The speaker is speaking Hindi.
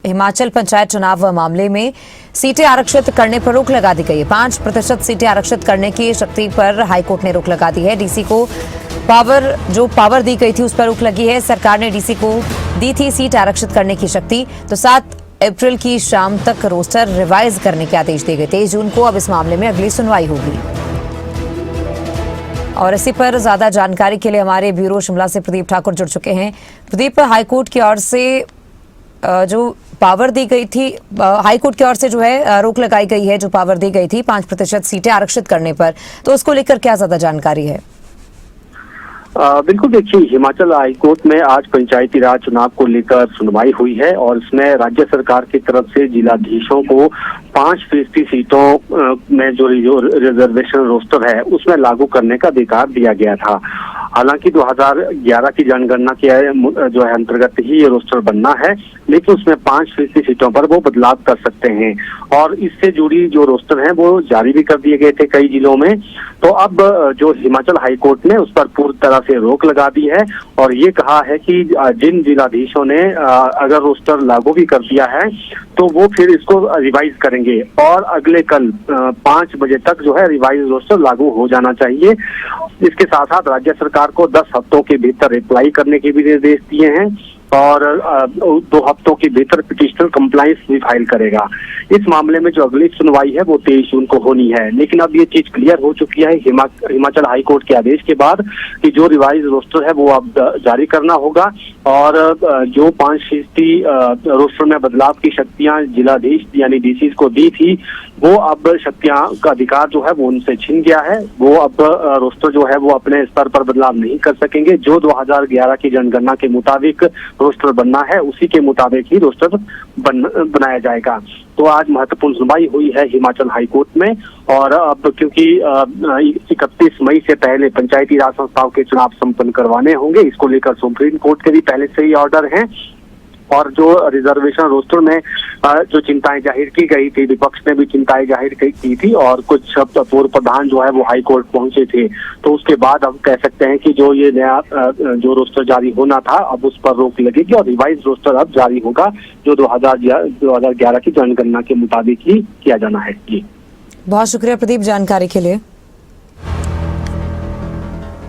हिमाचल पंचायत चुनाव मामले में सीटें आरक्षित करने पर रोक लगा दी गई है। 5% सीटें आरक्षित करने की शक्ति पर हाईकोर्ट ने रोक लगा दी है। डीसी को पावर दी गई थी उस पर रोक लगी है। सरकार ने डीसी को दी थी सीट आरक्षित करने की शक्ति, तो 7 अप्रैल की शाम तक रोस्टर रिवाइज करने के आदेश दिए गए। 23 जून को अब इस मामले में अगली सुनवाई होगी। और इसी पर ज्यादा जानकारी के लिए हमारे ब्यूरो शिमला से प्रदीप ठाकुर जुड़ चुके हैं। प्रदीप, हाईकोर्ट की ओर से जो पावर दी गई थी, हाईकोर्ट की ओर से जो है रोक लगाई गई है, जो पावर दी गई थी 5% सीटें आरक्षित करने पर, तो उसको लेकर क्या ज्यादा जानकारी है? बिल्कुल, देखिए, हिमाचल हाईकोर्ट में आज पंचायती राज चुनाव को लेकर सुनवाई हुई है और इसमें राज्य सरकार की तरफ से जिलाधीशों को 5% सीटों में जो रिजर्वेशन रोस्टर है उसमें लागू करने का अधिकार दिया गया था। हालांकि 2011 की जनगणना के जो है अंतर्गत ही ये रोस्टर बनना है, लेकिन उसमें 5% सीटों पर वो बदलाव कर सकते हैं और इससे जुड़ी जो रोस्टर है वो जारी भी कर दिए गए थे कई जिलों में। तो अब जो हिमाचल हाईकोर्ट ने उस पर पूरी तरह से रोक लगा दी है और ये कहा है कि जिन जिलाधीशों ने अगर रोस्टर लागू भी कर दिया है तो वो फिर इसको रिवाइज करेंगे और अगले कल 5 बजे तक जो है रिवाइज रोस्टर लागू हो जाना चाहिए। इसके साथ साथ राज्य सरकार को 10 हफ्तों के भीतर रिप्लाई करने के भी निर्देश दिए हैं और 2 हफ्तों के भीतर पिटिशनर कंप्लायंस भी फाइल करेगा। इस मामले में जो अगली सुनवाई है वो 23 जून को होनी है, लेकिन अब ये चीज क्लियर हो चुकी है हिमाचल हाईकोर्ट के आदेश के बाद कि जो रिवाइज रोस्टर है वो अब जारी करना होगा और जो 5% रोस्टर में बदलाव की शक्तियां जिलाधीश यानी डीसी को दी थी वो अब शक्तियां का अधिकार जो है वो उनसे छिन गया है। वो अब रोस्टर जो है वो अपने स्तर पर बदलाव नहीं कर सकेंगे। जो 2011 की जनगणना के मुताबिक रोस्टर बनना है उसी के मुताबिक ही रोस्टर बनाया जाएगा। तो आज महत्वपूर्ण सुनवाई हुई है हिमाचल हाईकोर्ट में और अब क्योंकि 31 मई से पहले पंचायती राज संस्थाओं के चुनाव संपन्न करवाने होंगे, इसको लेकर सुप्रीम कोर्ट के भी पहले से ही ऑर्डर हैं और जो रिजर्वेशन रोस्टर में जो चिंताएं जाहिर की गई थी, विपक्ष ने भी चिंताएं जाहिर की थी और कुछ पूर्व प्रधान जो है वो हाई कोर्ट पहुंचे थे। तो उसके बाद अब कह सकते हैं कि जो ये नया जो रोस्टर जारी होना था अब उस पर रोक लगेगी और रिवाइज रोस्टर अब जारी होगा जो 2011 की जनगणना के मुताबिक ही किया जाना है। जी, बहुत शुक्रिया प्रदीप जानकारी के लिए।